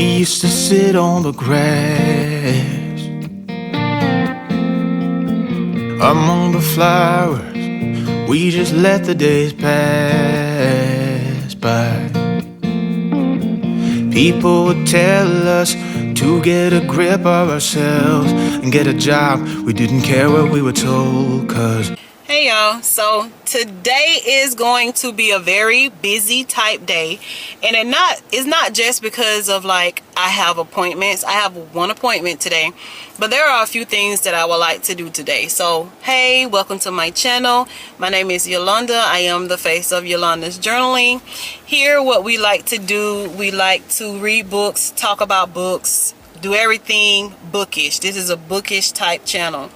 We used to sit on the grass among the flowers. We just let the days pass by. People would tell us to get a grip of ourselves and get a job. We didn't care what we were told, cause hey y'all, so today is going to be a very busy type day, and it's not just because of like I have appointments. I have one appointment today, but there are a few things that I would like to do today. So hey, welcome to my channel. My name is Yolanda. I am the face of Yolanda's Journaling. Here, what we like to do, we like to read books, talk about books, do everything bookish. This is a bookish type channel.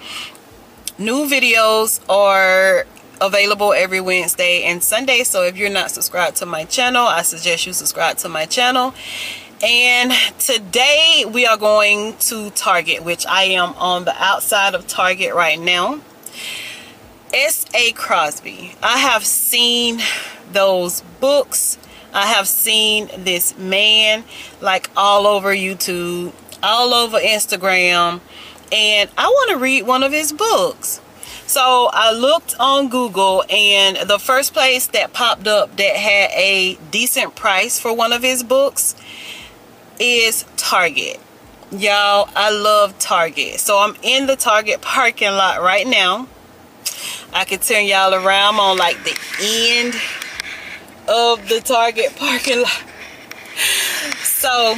New videos are available every Wednesday and Sunday, so if you're not subscribed to my channel, I suggest you subscribe to my channel. And today we are going to Target, which I am on the outside of Target right now. S.A. Crosby. I have seen those books. I have seen this man like all over YouTube, all over Instagram, and I want to read one of his books. So I looked on Google, and the first place that popped up that had a decent price for one of his books is Target. Y'all, I love Target. So I'm in the Target parking lot right now. I can turn y'all around. I'm on like the end of the Target parking lot. So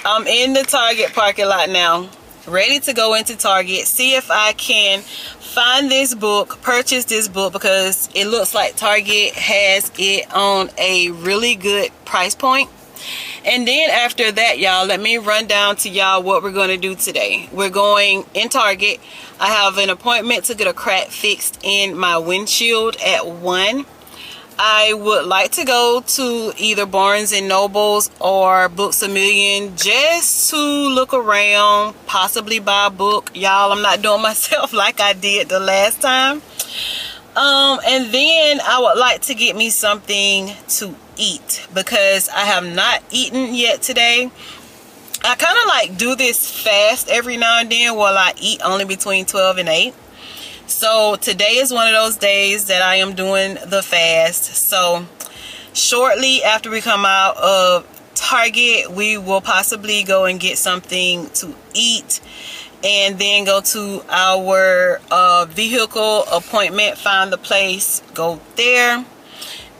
I'm in the Target parking lot now, ready to go into Target, see if I can find this book, purchase this book, because it looks like Target has it on a really good price point. And then after that, y'all, let me run down to y'all what we're going to do today. We're going in Target. I have an appointment to get a crack fixed in my windshield at 1. I would like to go to either Barnes & Nobles or Books A Million just to look around, possibly buy a book. Y'all, I'm not doing myself like I did the last time. And then I would like to get me something to eat because I have not eaten yet today. I kind of like do this fast every now and then while I eat only between 12 and 8. So today is one of those days that I am doing the fast. So shortly after we come out of Target, we will possibly go and get something to eat and then go to our vehicle appointment, find the place, go there.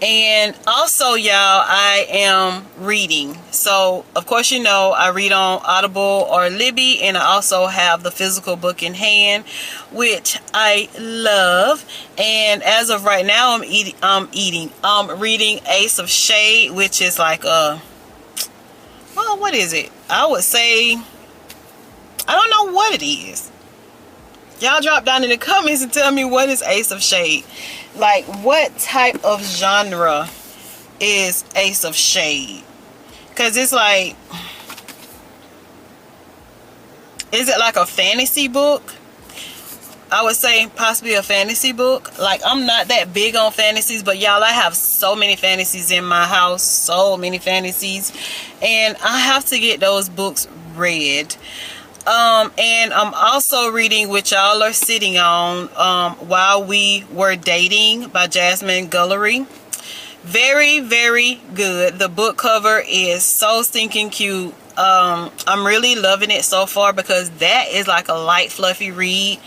And also, y'all, I am reading. So of course, you know, I read on Audible or Libby, and I also have the physical book in hand, which I love. And as of right now, I'm reading Ace of Shade, which is like well, what is it? I would say, I don't know what it is. Y'all drop down in the comments and tell me what is Ace of Shade. Like, what type of genre is Ace of Shade? Because it's like, is it like a fantasy book? I would say possibly a fantasy book. Like, I'm not that big on fantasies, but y'all, I have so many fantasies in my house. So many fantasies. And I have to get those books read. And I'm also reading, which y'all are sitting on, While We Were Dating by Jasmine Guillory. Very, very good. The book cover is so stinking cute. I'm really loving it so far because that is like a light, fluffy read.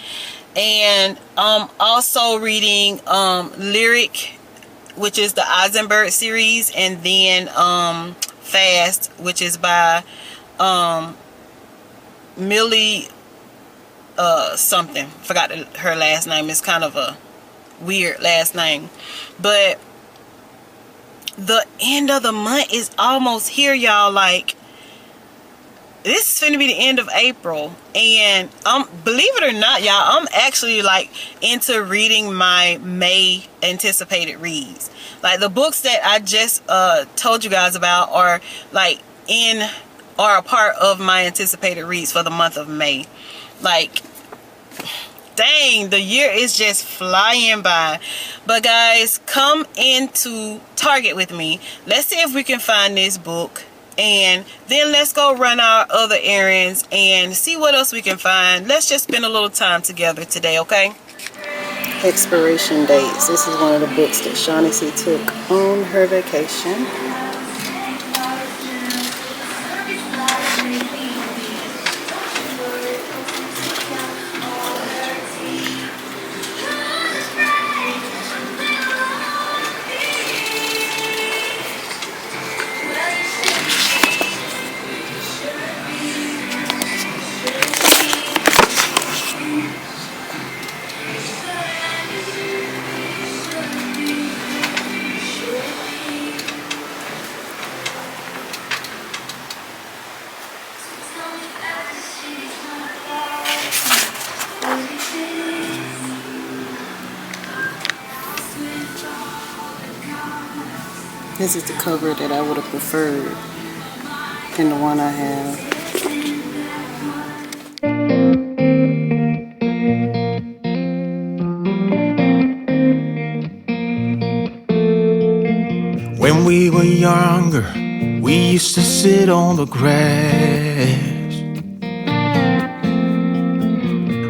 And I'm also reading Lyric, which is the Eisenberg series, and then Fast, which is by Millie something. Forgot her last name. It's kind of a weird last name. But the end of the month is almost here, y'all. Like, this is going to be the end of April, and believe it or not, y'all, I'm actually like into reading my May anticipated reads. Like, the books that I just told you guys about are like are a part of my anticipated reads for the month of May. Like, dang, the year is just flying by. But guys, come into Target with me. Let's see if we can find this book and then let's go run our other errands and see what else we can find. Let's just spend a little time together today, okay? Expiration dates. This is one of the books that Shaughnessy took on her vacation. This is the cover that I would have preferred than the one I have. When we were younger, we used to sit on the grass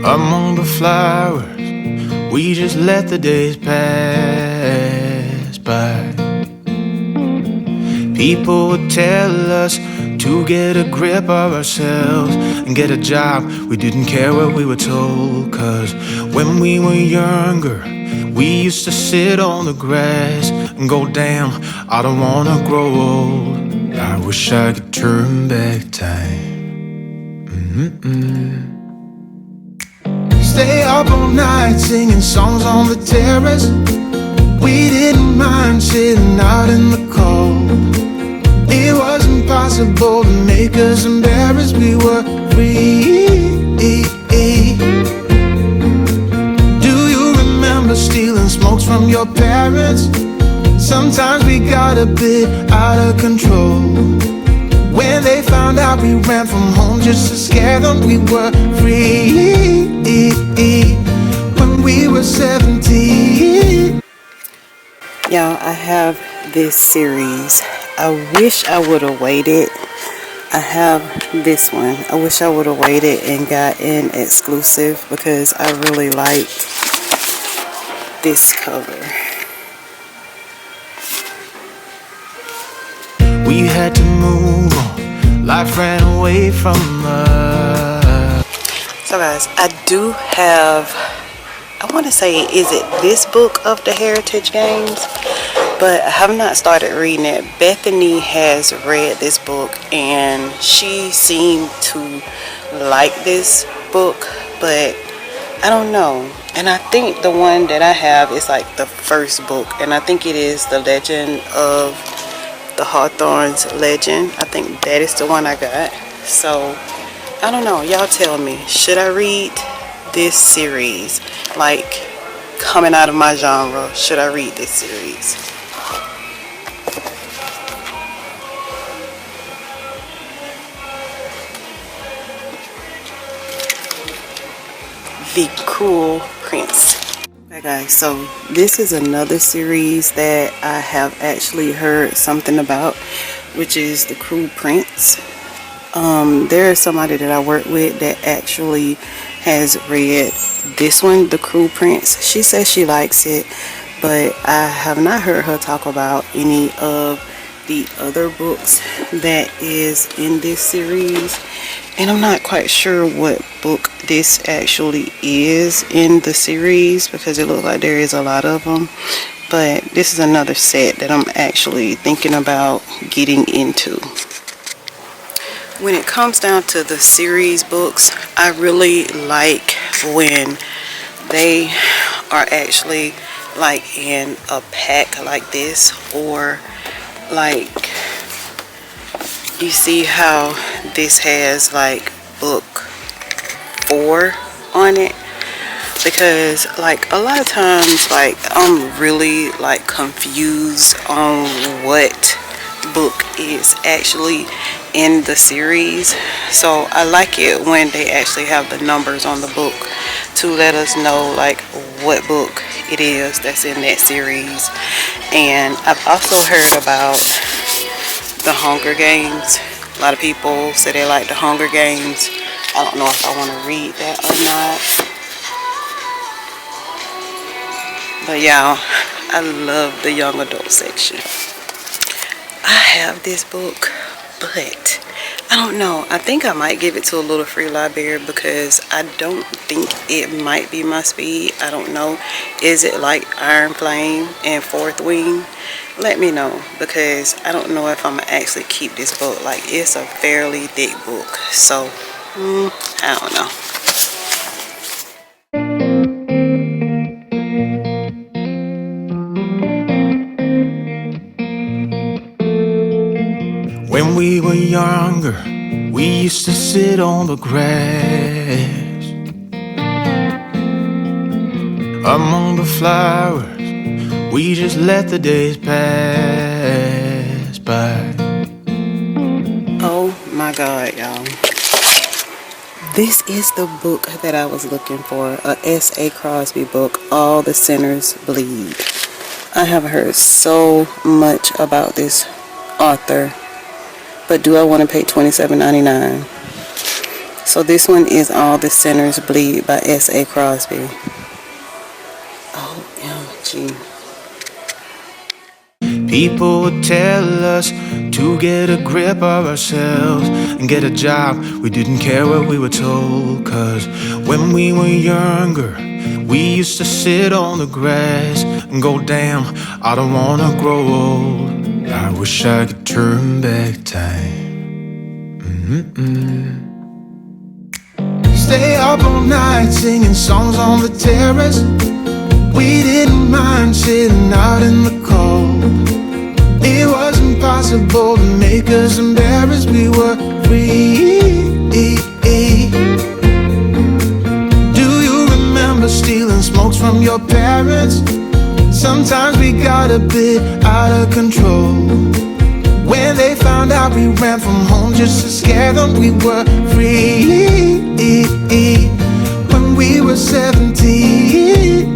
among the flowers. We just let the days pass by. People would tell us to get a grip of ourselves and get a job. We didn't care what we were told, 'cause when we were younger, we used to sit on the grass and go, damn, I don't wanna grow old. I wish I could turn back time. Stay up all night singing songs on the terrace. We didn't mind sitting out in the cold. It wasn't possible to make us embarrassed. We were free. Do you remember stealing smokes from your parents? Sometimes we got a bit out of control. When they found out we ran from home just to scare them, we were free. When we were 17. Y'all, I have this series. I wish I would have waited. I have this one. I wish I would have waited and got an exclusive because I really liked this cover. We had to move on. Life ran away from us. So guys, I do have, I want to say, is it this book of the Heritage Games? But I have not started reading it. Bethany has read this book and she seemed to like this book, but I don't know. And I think the one that I have is like the first book, and I think it is The Legend of the Hawthorne's Legend. I think that is the one I got. So I don't know, y'all tell me, should I read this series? Like, coming out of my genre, should I read this series? The Cruel Prince. Okay guys, so this is another series that I have actually heard something about, which is The Cruel Prince. There is somebody that I work with that actually has read this one, The Cruel Prince. She says she likes it, but I have not heard her talk about any of the other books that is in this series, and I'm not quite sure what book this actually is in the series because it looks like there is a lot of them. But this is another set that I'm actually thinking about getting into. When it comes down to the series books, I really like when they are actually like in a pack like this, or like you see how this has like book 4 on it, because like a lot of times like I'm really like confused on what book is actually in the series. So I like it when they actually have the numbers on the book to let us know like what book it is that's in that series. And I've also heard about The Hunger Games. A lot of people say they like The Hunger Games. I don't know if I want to read that or not. But y'all, I love the young adult section. I have this book, but I don't know. I think I might give it to a little free library because I don't think it might be my speed. I don't know. Is it like Iron Flame and Fourth Wing? Let me know, because I don't know if I'm gonna actually keep this book. Like, it's a fairly thick book, so I don't know. When we were younger, we used to sit on the grass among the flowers. We just let the days pass by. Oh my God, y'all. This is the book that I was looking for. A S.A. Crosby book, All the Sinners Bleed. I have heard so much about this author, but do I want to pay $27.99? So this one is All the Sinners Bleed by S.A. Crosby. OMG. People would tell us to get a grip of ourselves and get a job. We didn't care what we were told, 'cause when we were younger, we used to sit on the grass and go, damn, I don't wanna grow old. I wish I could turn back time. Stay up all night singing songs on the terrace. We didn't mind sitting out in the cold. It wasn't possible to make us embarrassed. We were free. Do you remember stealing smokes from your parents? Sometimes we got a bit out of control. When they found out we ran from home just to scare them, we were free. When we were 17.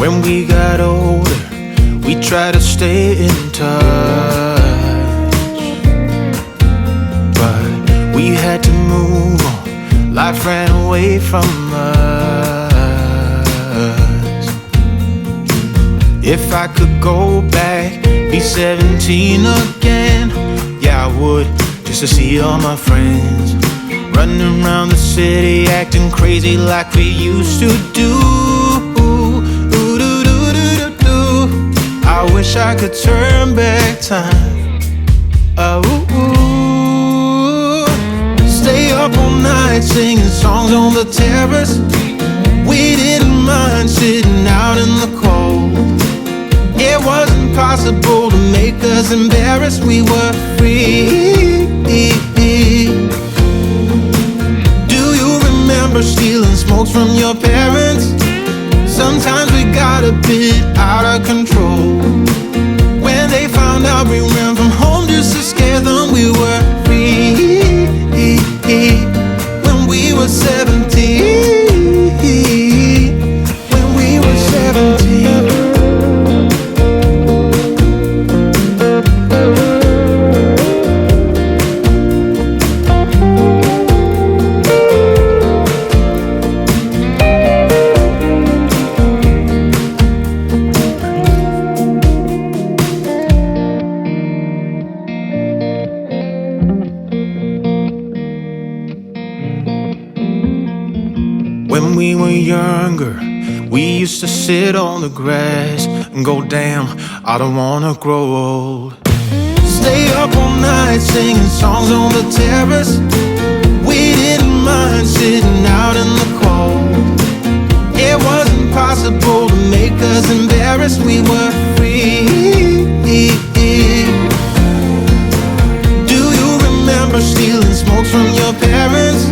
When we got older, we tried to stay in touch, but we had to move on. Life ran away from us. If I could go back, be 17 again, yeah, I would, just to see all my friends running around the city, acting crazy like we used to do. I wish I could turn back time. Stay up all night singing songs on the terrace. We didn't mind sitting out in the cold. It wasn't possible to make us embarrassed. We were free. Do you remember stealing smokes from your parents? Sometimes we got a bit out of control. When they found out we ran from home just to scare them, we were free. When we were 17. When we were 17. When we were younger, we used to sit on the grass and go, damn, I don't wanna grow old. Stay up all night singing songs on the terrace. We didn't mind sitting out in the cold. It wasn't possible to make us embarrassed. We were free. Do you remember stealing smokes from your parents?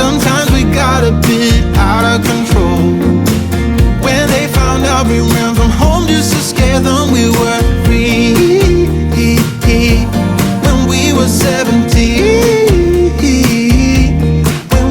Sometimes we got a bit out of control. When they found out we ran from home just to scare them, we were free. When we were 17. When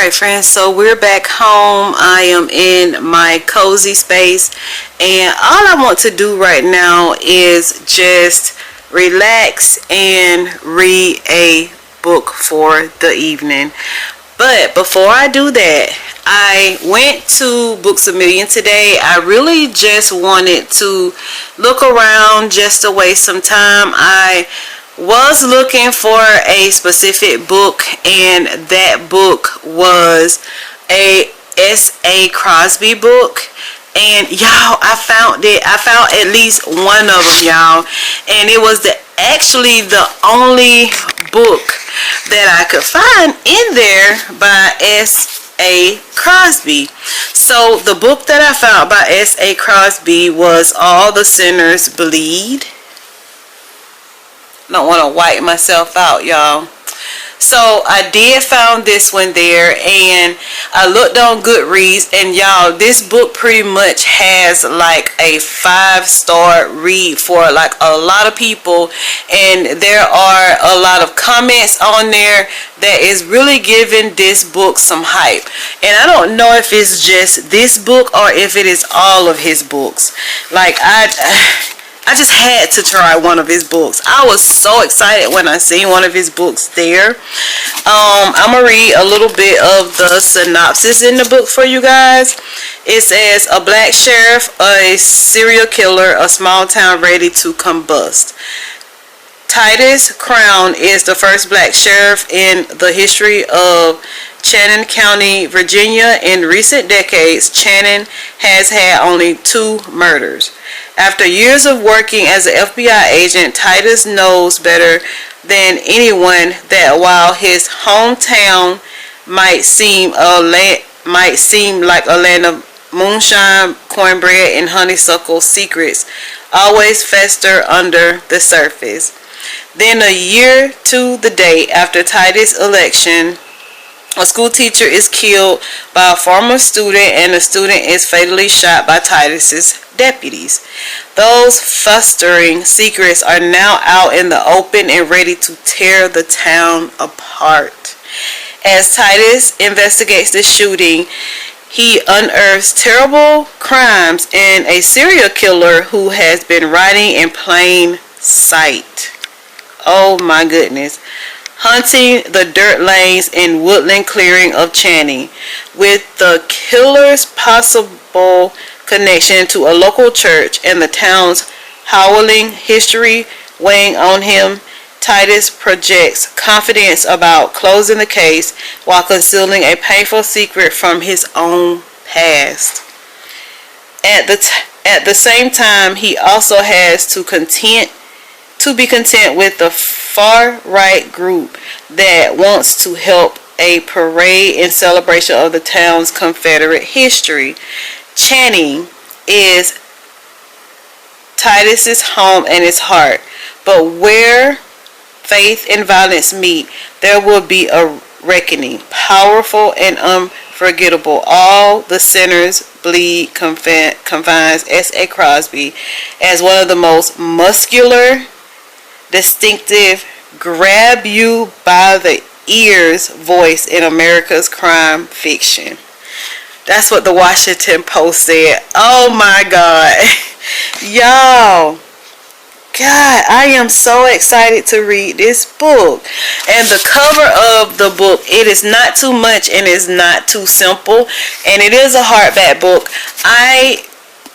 Alright friends, so we're back home. I am in my cozy space, and all I want to do right now is just relax and read a book for the evening. But before I do that, I went to Books A Million today. I really just wanted to look around just to waste some time. I was looking for a specific book, and that book was a S.A. Crosby book. And y'all, I found it. I found at least one of them, y'all, and it was actually the only book that I could find in there by S.A. Crosby. So the book that I found by S.A. Crosby was All the Sinners Bleed. Don't want to wipe myself out, y'all. So I did found this one there, and I looked on Goodreads, and y'all, this book pretty much has like a 5-star read for like a lot of people, and there are a lot of comments on there that is really giving this book some hype. And I don't know if it's just this book or if it is all of his books. Like I just had to try one of his books. I was so excited when I seen one of his books there. I'm going to read a little bit of the synopsis in the book for you guys. It says, a black sheriff, a serial killer, a small town ready to combust. Titus Crown is the first black sheriff in the history of Channing County, Virginia. In recent decades, Channing has had only 2 murders. After years of working as an FBI agent, Titus knows better than anyone that while his hometown might seem like a land of moonshine, cornbread, and honeysuckle, secrets always fester under the surface. Then a year to the day after Titus' election, a school teacher is killed by a former student, and the student is fatally shot by Titus's deputies. Those festering secrets are now out in the open and ready to tear the town apart. As Titus investigates the shooting, he unearths terrible crimes and a serial killer who has been hiding in plain sight. Oh my goodness. Hunting the dirt lanes and woodland clearing of Channing, with the killer's possible connection to a local church and the town's howling history weighing on him. Titus projects confidence about closing the case while concealing a painful secret from his own past. At the same time, he also has to be content with the far-right group that wants to help a parade in celebration of the town's Confederate history. Channing is Titus's home and his heart, but where faith and violence meet, there will be a reckoning, powerful and unforgettable. All the Sinners Bleed confines S.A. Crosby as one of the most muscular, distinctive, grab you by the ears voice in America's crime fiction. That's what the Washington Post said. Oh my God. Y'all, God, I am so excited to read this book. And the cover of the book, it is not too much and it's not too simple, and it is a hardback book. I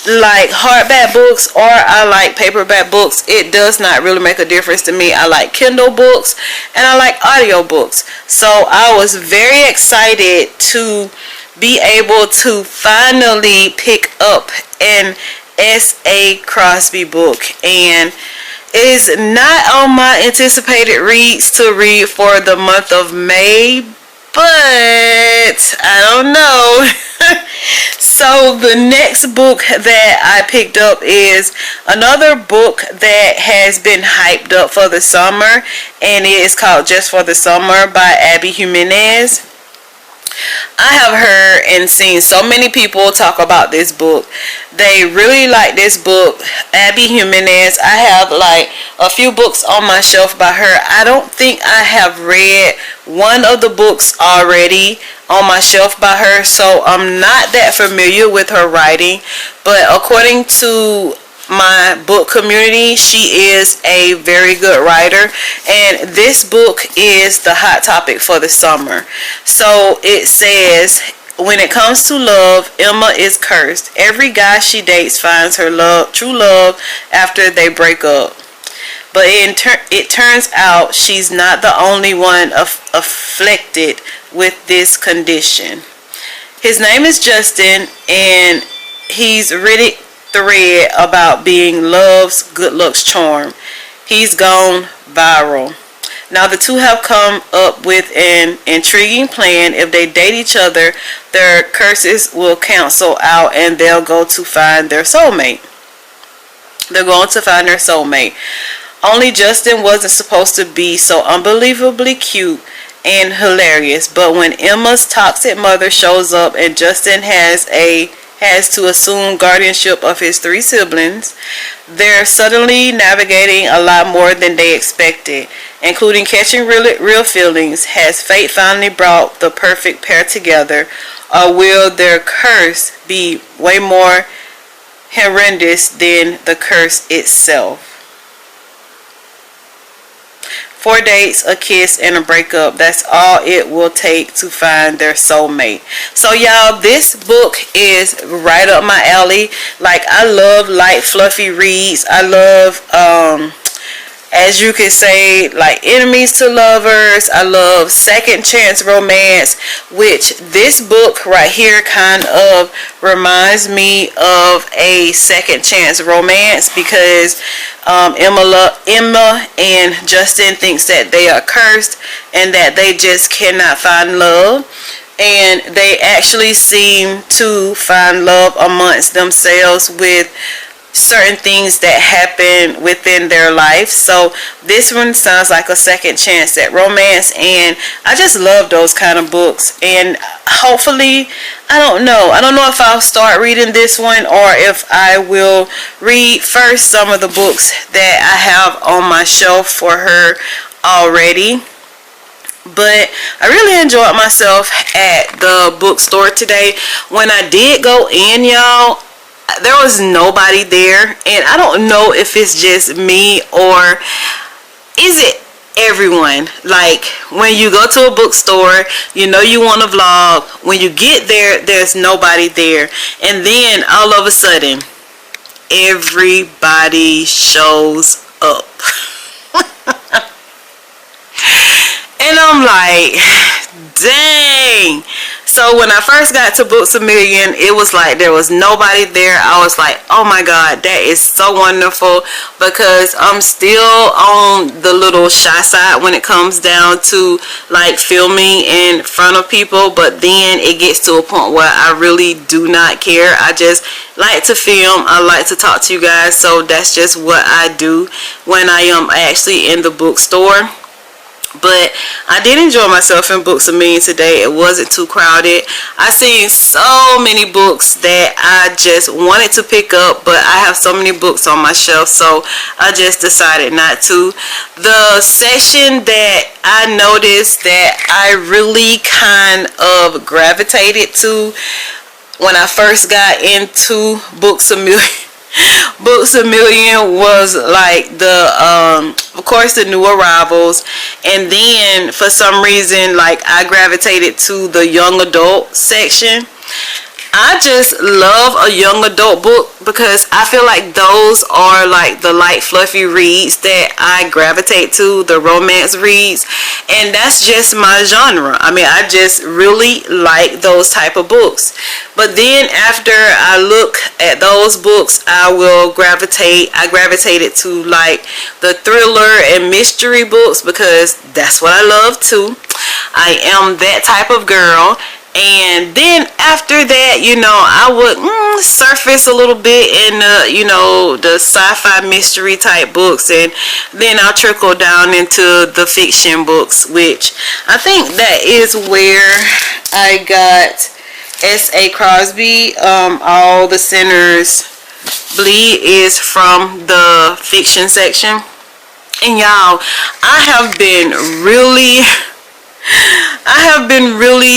like hardback books or I like paperback books. It does not really make a difference to me. I like Kindle books and I like audio books. So I was very excited to be able to finally pick up an S.A. Crosby book, and it is not on my anticipated reads to read for the month of May, but I don't know. So the next book that I picked up is another book that has been hyped up for the summer, and it is called Just for the Summer by Abby Jimenez. I have heard and seen so many people talk about this book. They really like this book. Abby Jimenez. I have like a few books on my shelf by her. I don't think I have read one of the books already on my shelf by her, so I'm not that familiar with her writing. But according to my book community, she is a very good writer, and this book is the hot topic for the summer. So it says, when it comes to love, Emma is cursed. Every guy she dates finds her true love after they break up. But it turns out she's not the only one afflicted with this condition. His name is Justin, and he's really thread about being love's good looks charm. He's gone viral. Now the two have come up with an intriguing plan. If they date each other, their curses will cancel out and they'll go to find their soulmate. They're going to find their soulmate. Only Justin wasn't supposed to be so unbelievably cute and hilarious, but when Emma's toxic mother shows up and Justin has to assume guardianship of his 3 siblings, they're suddenly navigating a lot more than they expected, including catching real feelings. Has fate finally brought the perfect pair together, or will their curse be way more horrendous than the curse itself? 4 dates, a kiss, and a breakup. That's all it will take to find their soulmate. So y'all, this book is right up my alley. Like, I love light, fluffy reads. I love, as you could say, like enemies to lovers. I love second chance romance, which this book right here kind of reminds me of a second chance romance, because Emma and Justin thinks that they are cursed and that they just cannot find love, and they actually seem to find love amongst themselves with certain things that happen within their life. So this one sounds like a second chance at romance, and I just love those kind of books. And hopefully, I don't know if I'll start reading this one or if I will read first some of the books that I have on my shelf for her already. But I really enjoyed myself at the bookstore today. When I did go in, y'all, there was nobody there, and I don't know if it's just me or is it everyone. Like, when you go to a bookstore, you know you want to vlog. When you get there, there's nobody there, and then all of a sudden everybody shows up. And I'm like, dang. So when I first got to Books A Million, it was like there was nobody there. I was like, oh my God, that is so wonderful, because I'm still on the little shy side when it comes down to like filming in front of people. But then it gets to a point where I really do not care. I just like to film. I like to talk to you guys. So that's just what I do when I am actually in the bookstore. But I did enjoy myself in Books A Million today. It wasn't too crowded. I seen so many books that I just wanted to pick up, but I have so many books on my shelf, so I just decided not to. The section that I noticed that I really kind of gravitated to when I first got into Books A Million Books A Million was like the of course the new arrivals, and then for some reason like I gravitated to the young adult section. I just love a young adult book because I feel like those are like the light fluffy reads that I gravitate to, the romance reads, and that's just my genre. I mean, I just really like those type of books. But then after I look at those books, I gravitated to like the thriller and mystery books because that's what I love too. I am that type of girl. And then after that, you know, I would surface a little bit in the, you know, the sci-fi mystery type books, and then I'll trickle down into the fiction books, which I think that is where I got S.A. Crosby. All the Sinners Bleed is from the fiction section. And y'all, I have been really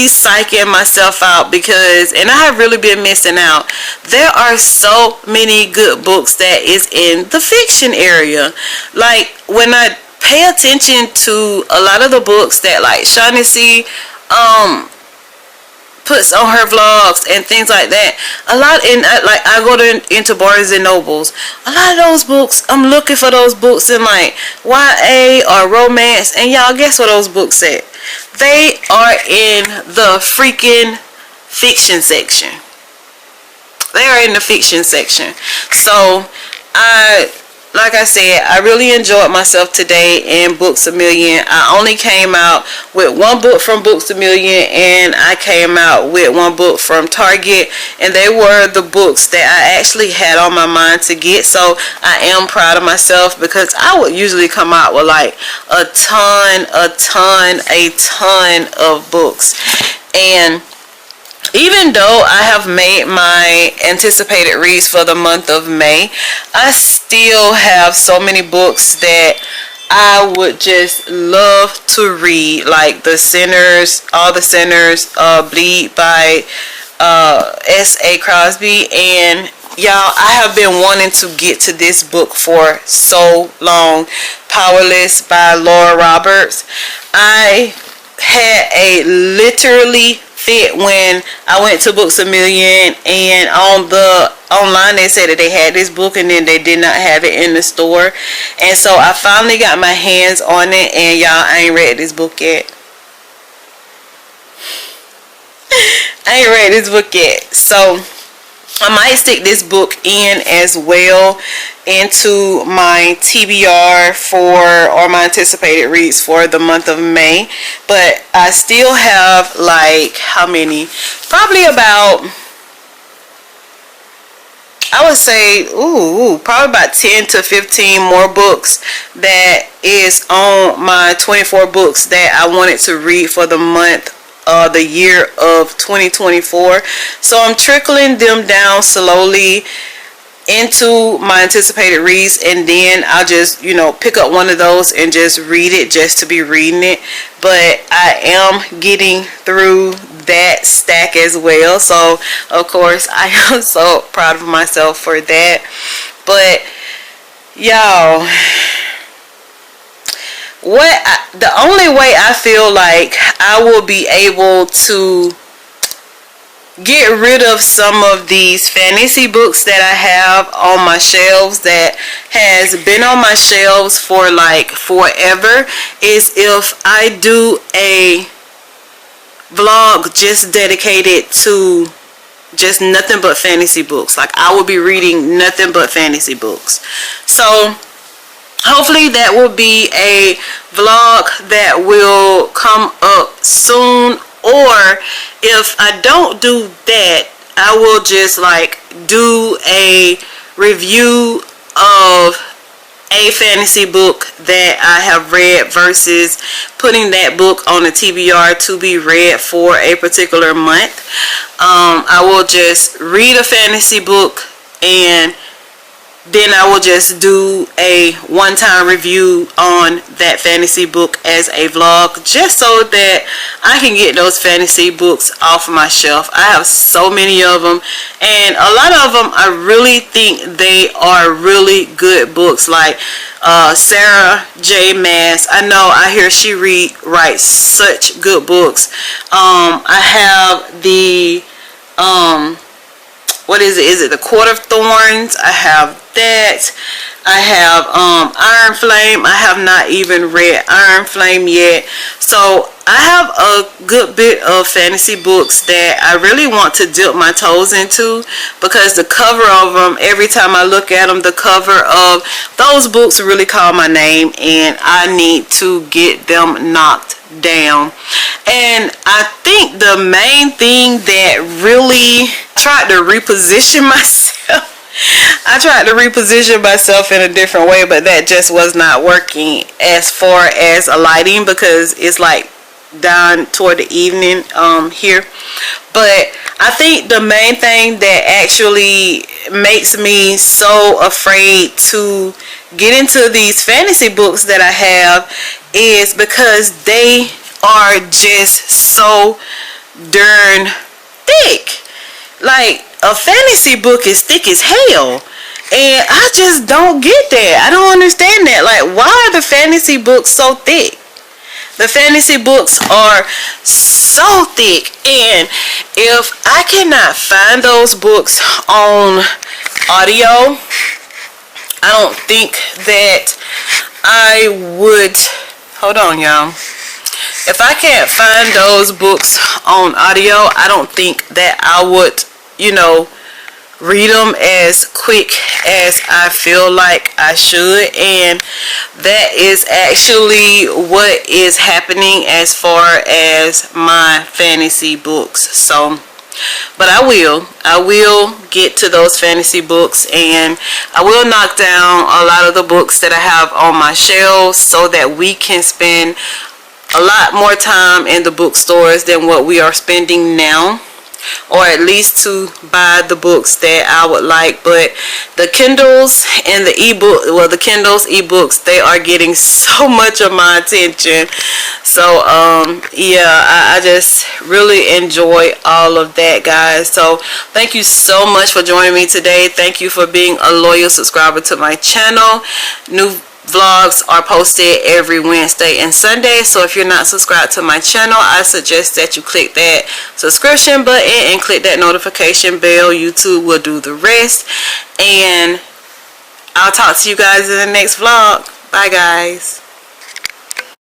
psyching myself out because, and I have really been missing out. There are so many good books that is in the fiction area. Like, when I pay attention to a lot of the books that like Shaughnessy puts on her vlogs and things like that, a lot in like I go into Barnes and Nobles, a lot of those books, I'm looking for those books in like YA or romance, and y'all, guess what those books at? They are in the freaking fiction section. They are in the fiction section. So like I said, I really enjoyed myself today in Books A Million. I only came out with one book from Books A Million, and I came out with one book from Target, and they were the books that I actually had on my mind to get. So I am proud of myself, because I would usually come out with like a ton of books. And even though I have made my anticipated reads for the month of May, I still have so many books that I would just love to read, like The Sinners, All the Sinners, Bleed by S.A. Crosby. And y'all, I have been wanting to get to this book for so long. Powerless by Laura Roberts. I had a literally fit when I went to Books A Million, and online they said that they had this book, and then they did not have it in the store. And so I finally got my hands on it, and y'all, I ain't read this book yet. I ain't read this book yet. So I might stick this book in as well into my TBR or my anticipated reads for the month of May. But I still have like, how many? Probably about, I would say, probably about 10 to 15 more books that is on my 24 books that I wanted to read for the month, the year of 2024. So I'm trickling them down slowly into my anticipated reads, and then I'll just, you know, pick up one of those and just read it just to be reading it. But I am getting through that stack as well, so of course I am so proud of myself for that. But y'all, the only way I feel like I will be able to get rid of some of these fantasy books that I have on my shelves, that has been on my shelves for like forever, is if I do a vlog just dedicated to just nothing but fantasy books. Like, I will be reading nothing but fantasy books. So hopefully that will be a vlog that will come up soon. Or if I don't do that, I will just like do a review of a fantasy book that I have read versus putting that book on a TBR to be read for a particular month. I will just read a fantasy book, and then I will just do a one-time review on that fantasy book as a vlog, just so that I can get those fantasy books off my shelf. I have so many of them, and a lot of them I really think they are really good books. Like Sarah J. Maas, I hear she writes such good books. I have the what is it? Is it The Court of Thorns? I have that. I have Iron Flame. I have not even read Iron Flame yet. So I have a good bit of fantasy books that I really want to dip my toes into, because the cover of them, every time I look at them, the cover of those books really call my name, and I need to get them knocked down. And I think the main thing that really tried to reposition myself, I tried to reposition myself in a different way, but that just was not working as far as a lighting, because it's like down toward the evening here. But I think the main thing that actually makes me so afraid to get into these fantasy books that I have is because they are just so darn thick. Like, a fantasy book is thick as hell, and I just don't get that. I don't understand that. Like, why are the fantasy books so thick? The fantasy books are so thick, and if I cannot find those books on audio, I don't think that I would. Hold on, y'all. If I can't find those books on audio, I don't think that I would, read them as quick as I feel like I should. And that is actually what is happening as far as my fantasy books. So, but I will get to those fantasy books, and I will knock down a lot of the books that I have on my shelves so that we can spend a lot more time in the bookstores than what we are spending now, or at least to buy the books that I would like. But the Kindles and the ebook, well, the Kindles, ebooks, they are getting so much of my attention. So yeah, I just really enjoy all of that, guys. So thank you so much for joining me today. Thank you for being a loyal subscriber to my channel. New vlogs are posted every Wednesday and Sunday, so if you're not subscribed to my channel, I suggest that you click that subscription button and click that notification bell. YouTube will do the rest, and I'll talk to you guys in the next vlog. Bye, guys.